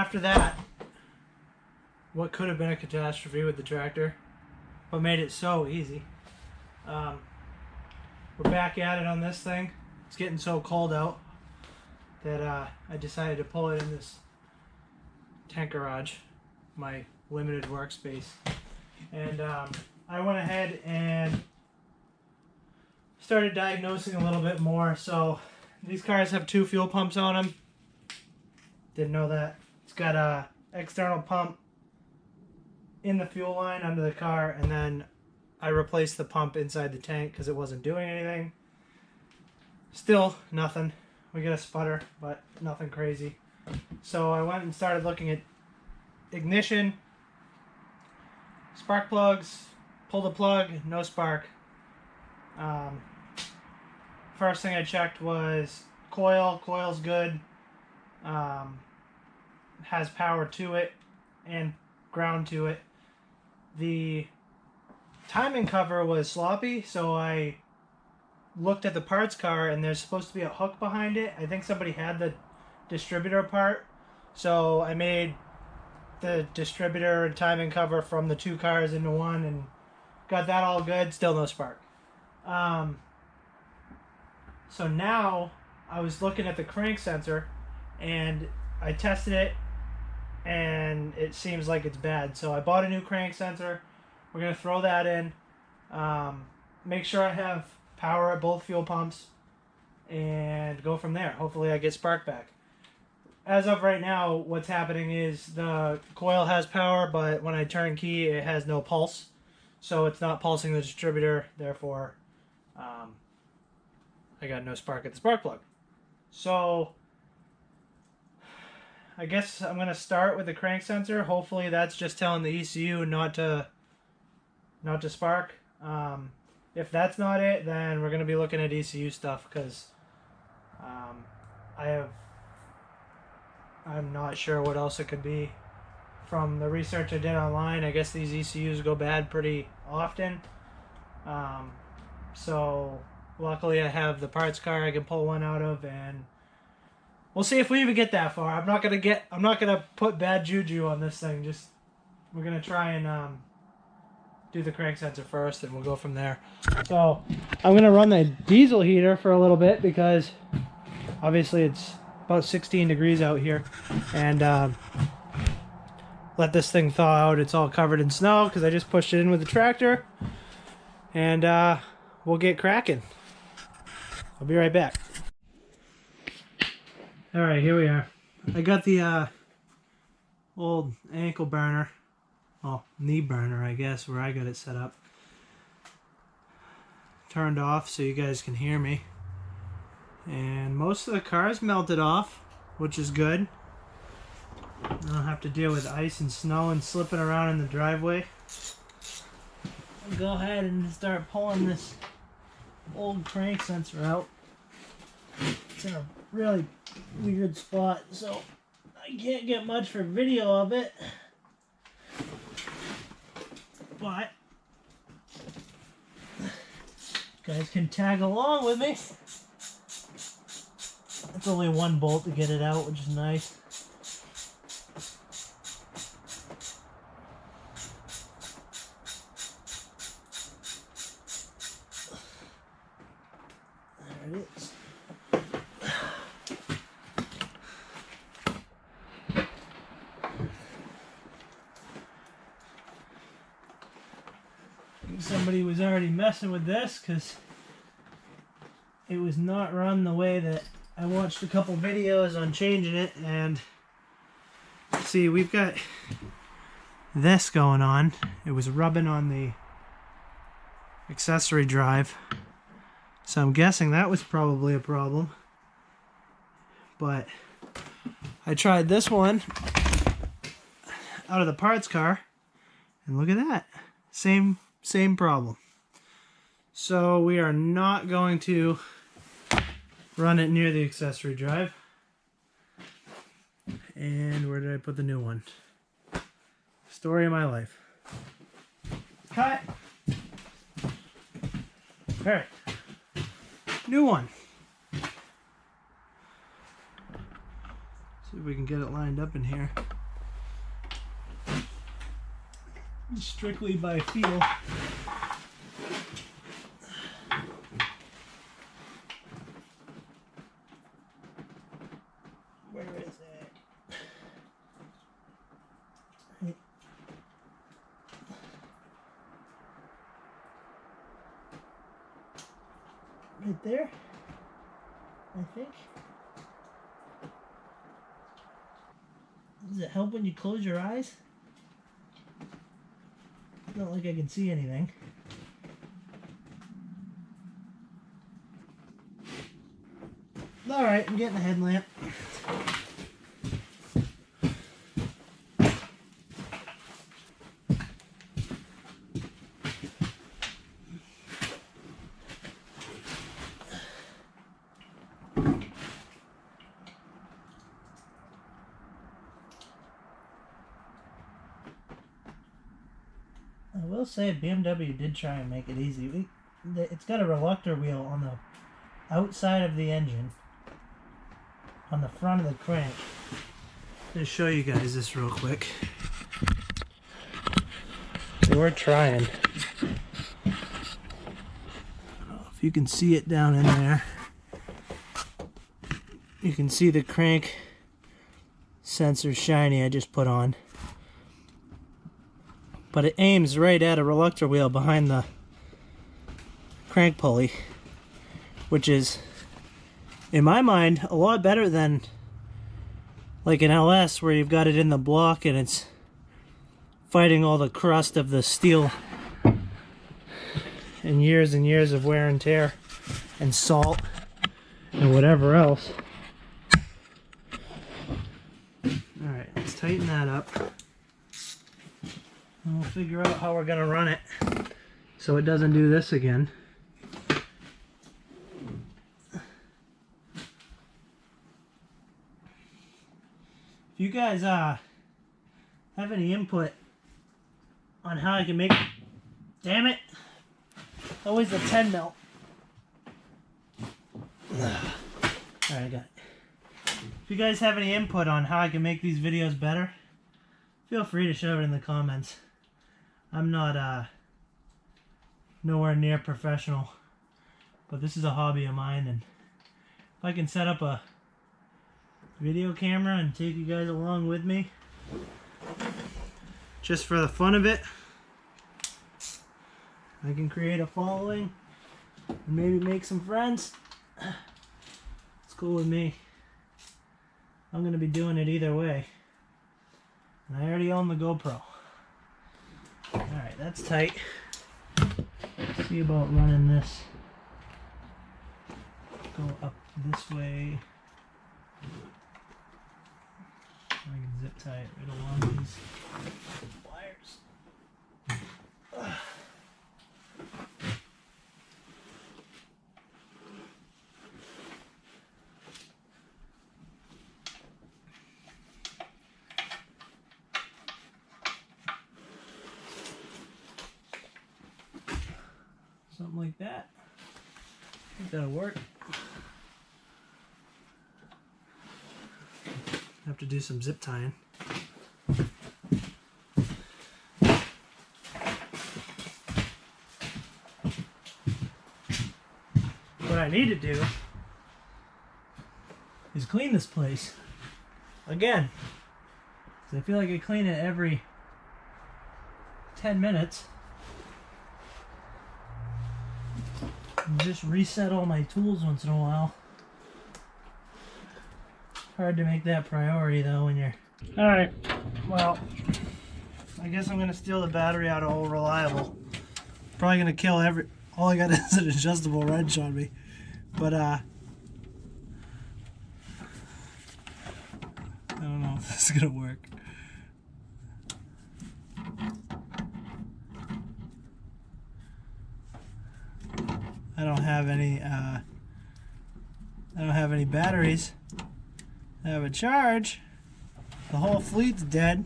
after that, what could have been a catastrophe with the tractor, but made it so easy. We're back at it on this thing. It's getting so cold out that I decided to pull it in this tent garage, my limited workspace. And I went ahead and started diagnosing a little bit more. So these cars have 2 fuel pumps on them. Didn't know that. It's got a external pump in the fuel line under the car, and then I replaced the pump inside the tank because it wasn't doing anything. Still nothing. We get a sputter, but nothing crazy. So I went and started looking at ignition, spark plugs, pull the plug, no spark. First thing I checked was coil. Coil's good. Has power to it and ground to it. The timing cover was sloppy, so I looked at the parts car, and there's supposed to be a hook behind it. I think somebody had the distributor part, so I made the distributor and timing cover from the 2 cars into one and got that all good. Still no spark. So now I was looking at the crank sensor, and I tested it, and it seems like it's bad. So I bought a new crank sensor. We're going to throw that in, make sure I have power at both fuel pumps, and go from there. Hopefully I get spark back. As of right now, what's happening is the coil has power, but when I turn key, it has no pulse. So it's not pulsing the distributor, therefore I got no spark at the spark plug. So I guess I'm going to start with the crank sensor. Hopefully that's just telling the ECU not to spark. If that's not it, then we're going to be looking at ECU stuff, because I'm not sure what else it could be. From the research I did online, I guess these ECUs go bad pretty often. So luckily I have the parts car I can pull one out of, and we'll see if we even get that far. I'm not gonna put bad juju on this thing. We're gonna try and do the crank sensor first, and we'll go from there. So I'm gonna run the diesel heater for a little bit, because obviously it's about 16 degrees out here, and let this thing thaw out. It's all covered in snow because I just pushed it in with the tractor, and we'll get cracking. I'll be right back. Alright, here we are. I got the old ankle burner, well, knee burner I guess, where I got it set up, turned off so you guys can hear me. And most of the car's melted off, which is good. I don't have to deal with ice and snow and slipping around in the driveway. I'll go ahead and start pulling this old crank sensor out. It's in a really weird spot, so I can't get much for video of it. But you guys can tag along with me. It's only 1 bolt to get it out, which is nice. There it is. Somebody was already messing with this because it was not run the way that I watched a couple videos on changing it. And see, we've got this going on. It was rubbing on the accessory drive, so I'm guessing that was probably a problem. But I tried this one out of the parts car, and look at that, same problem. So we are not going to run it near the accessory drive. And where did I put the new one? Story of my life. Cut. Alright. New one. So we've if we can get it lined up in here. Strictly by feel. Where is it? Right there, I think. Does it help when you close your eyes? It's not like I can see anything. Alright, I'm getting a headlamp. I will say BMW did try and make it easy. It's got a reluctor wheel on the outside of the engine, on the front of the crank. Just show you guys this real quick. They were trying. I don't know if you can see it down in there. You can see the crank sensor shiny I just put on. But it aims right at a reluctor wheel behind the crank pulley, which is, in my mind, a lot better than like an LS where you've got it in the block and it's fighting all the crust of the steel and years of wear and tear and salt and whatever else. Alright, let's tighten that up. And we'll figure out how we're going to run it so it doesn't do this again. If you guys have any input on how I can make... Damn it! Always the 10 mil. Alright, I got it. If you guys have any input on how I can make these videos better, feel free to shove it in the comments. I'm not nowhere near professional, but this is a hobby of mine, and if I can set up a video camera and take you guys along with me just for the fun of it, I can create a following and maybe make some friends. It's cool with me. I'm gonna be doing it either way. And I already own the GoPro. Alright, that's tight. Let's see about running this. Go up this way. I can zip tie it right along these wires. Something like that. I think that'll work. Have to do some zip tying. What I need to do is clean this place again. So I feel like I clean it every 10 minutes. And just reset all my tools once in a while. Hard to make that priority though when you're... Alright, well, I guess I'm going to steal the battery out of Old Reliable. Probably going to kill all I got is an adjustable wrench on me. But, I don't know if this is going to work. I don't have any batteries. I have a charge. The whole fleet's dead.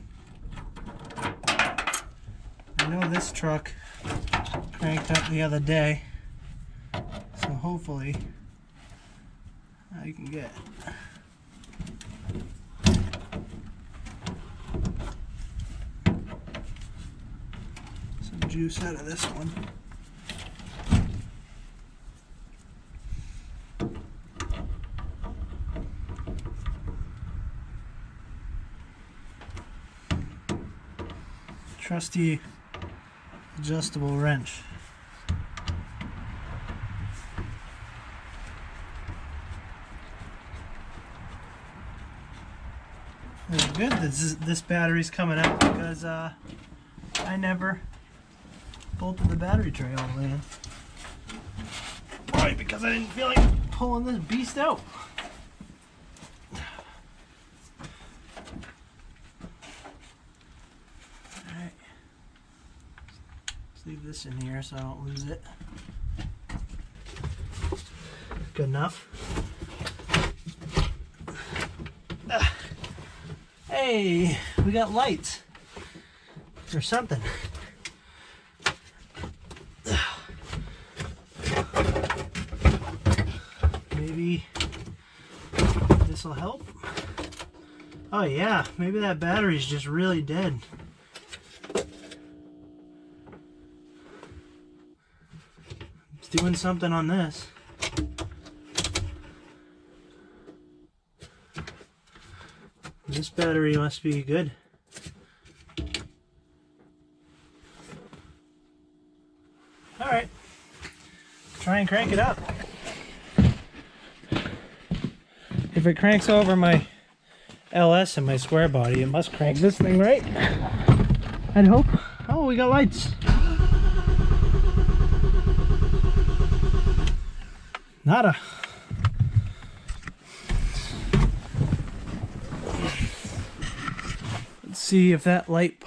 I know this truck cranked up the other day, so hopefully I can get juice out of this one. Trusty adjustable wrench. It's good that this battery's coming out because I never bolted the battery tray all the way in. Why? Because I didn't feel like pulling this beast out. Alright. Let's leave this in here so I don't lose it. Good enough. Hey, we got lights or something. Maybe this will help. Oh yeah, maybe that battery's just really dead. It's doing something on this. This battery must be good. Alright. Try and crank it up. If it cranks over my LS and my square body, it must crank this thing, right? I'd hope. Oh, we got lights. Nada. Let's see if that light...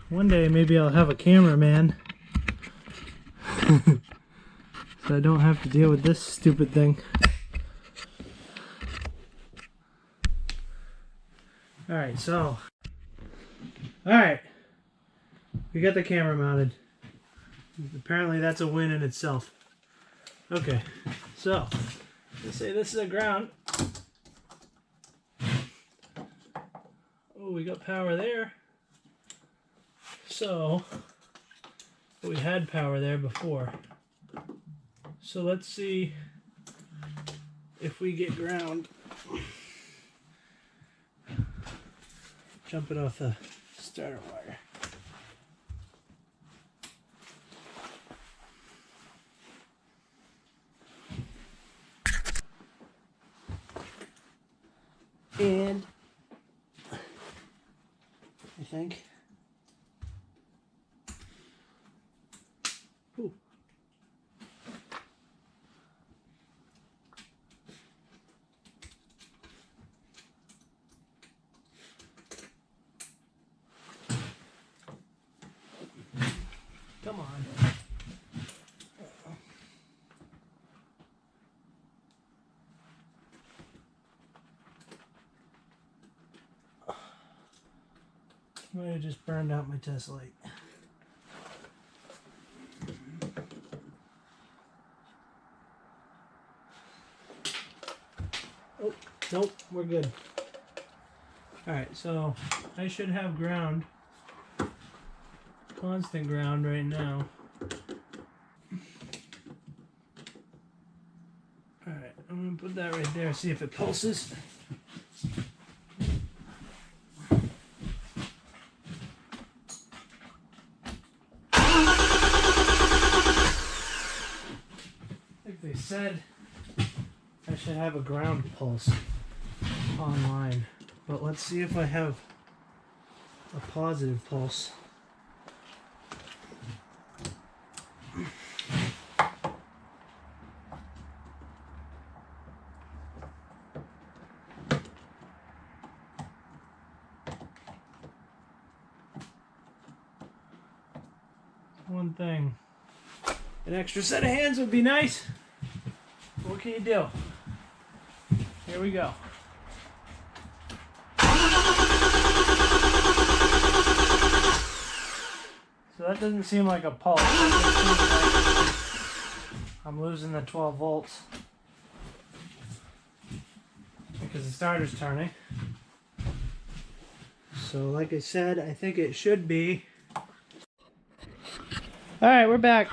One day maybe I'll have a cameraman so I don't have to deal with this stupid thing. Alright, so we got the camera mounted. Apparently that's a win in itself. Okay, so let's say this is a ground. Oh, we got power there. So we had power there before. So let's see if we get ground. Jump it off the starter wire. And I think come on. Might have just burned out my test light. Oh, nope, we're good. Alright, so I should have ground. Constant ground right now. Alright, I'm going to put that right there, see if it pulses. Like they said, I should have a ground pulse online. But let's see if I have a positive pulse. One thing. An extra set of hands would be nice. What can you do? Here we go. So that doesn't seem like a pulse. I'm losing the 12 volts because the starter's turning. So like I said, I think it should be. Alright, we're back.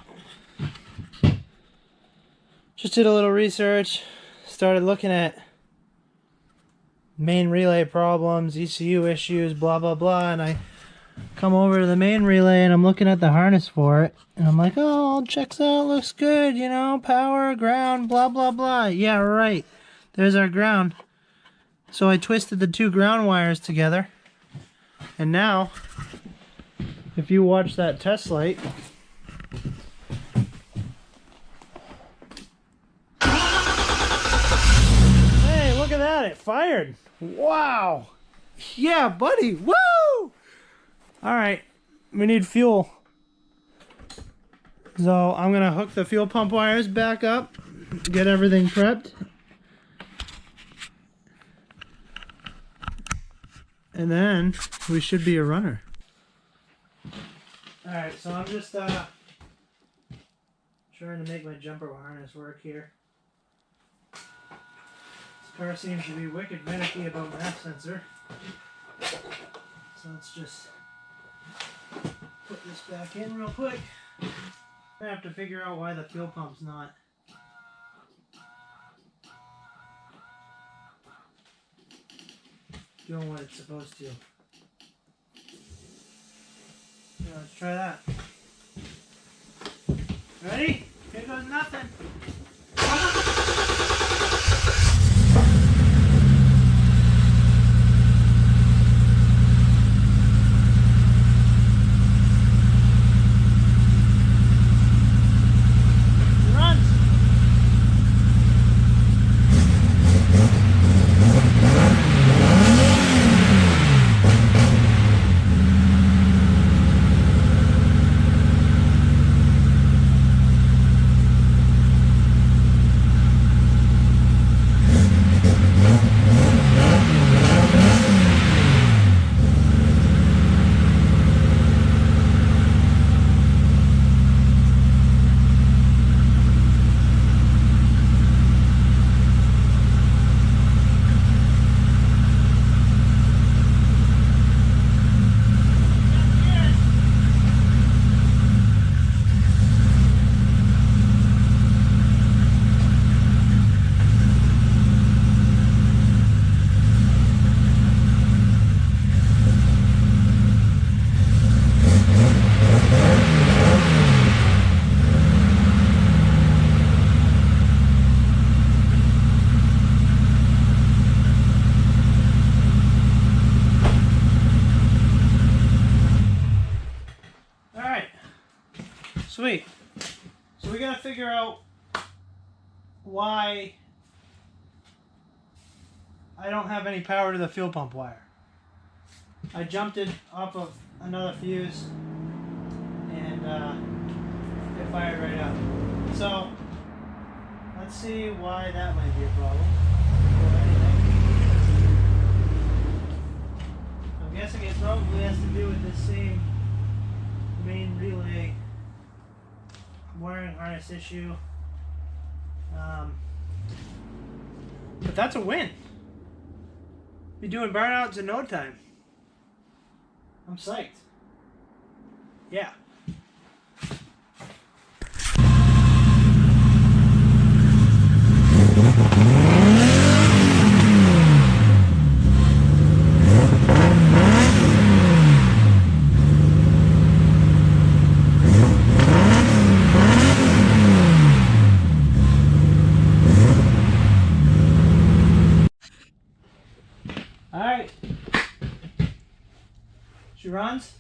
Just did a little research, started looking at main relay problems, ECU issues, blah blah blah, and I come over to the main relay and I'm looking at the harness for it, and I'm like, oh, all checks out, looks good, you know, power, ground, blah blah blah. Yeah, right, there's our ground. So I twisted the two ground wires together, and now if you watch that test light, hey, look at that, it fired. Wow. Yeah, buddy. Woo! Alright, we need fuel. So I'm going to hook the fuel pump wires back up, get everything prepped. And then we should be a runner. Alright, so I'm just trying to make my jumper harness work here. Car seems to be wicked finicky about mass sensor. So let's just put this back in real quick. I have to figure out why the fuel pump's not doing what it's supposed to. Yeah, let's try that. Ready? Here goes nothing. Sweet. So we gotta figure out why I don't have any power to the fuel pump wire. I jumped it off of another fuse and it fired right up. So let's see why that might be a problem. I'm guessing it probably has to do with this same main relay wiring harness issue. But that's a win. Be doing burnouts in no time. I'm psyched. Yeah. Alright. She runs.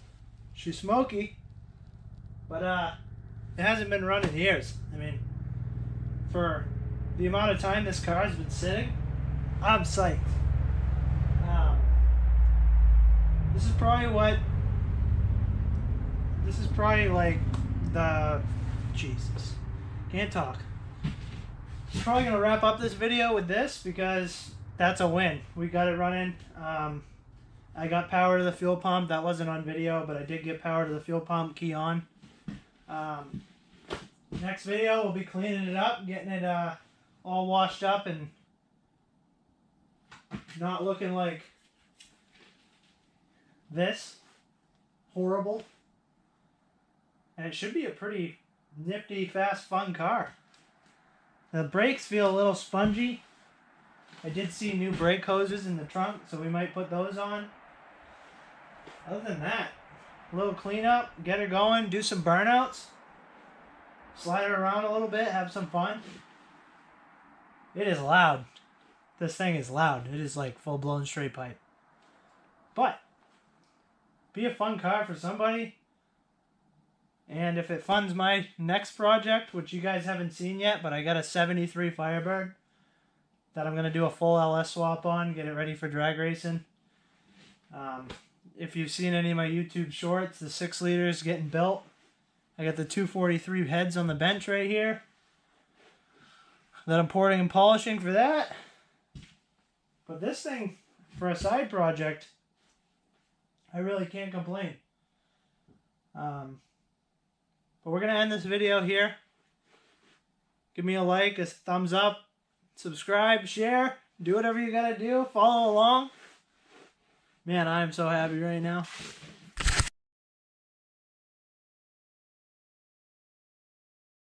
She's smoky. But it hasn't been run in years. I mean, for the amount of time this car has been sitting, I'm psyched. This is probably like the... Jesus. Can't talk. I'm probably going to wrap up this video with this because that's a win. We got it running. I got power to the fuel pump. That wasn't on video, but I did get power to the fuel pump, key on. Next video, we'll be cleaning it up, getting it all washed up and not looking like this. Horrible. And it should be a pretty nifty, fast, fun car. The brakes feel a little spongy. I did see new brake hoses in the trunk, so we might put those on. Other than that, a little cleanup, get her going, do some burnouts, slide her around a little bit, have some fun. It is loud. This thing is loud. It is like full-blown straight pipe. But, be a fun car for somebody. And if it funds my next project, which you guys haven't seen yet, but I got a 73 Firebird that I'm going to do a full LS swap on, get it ready for drag racing. If you've seen any of my YouTube shorts, the 6 liters getting built. I got the 243 heads on the bench right here that I'm porting and polishing for that. But this thing, for a side project, I really can't complain. But we're going to end this video here. Give me a like, a thumbs up, subscribe, share, do whatever you got to do, follow along. Man, I am so happy right now.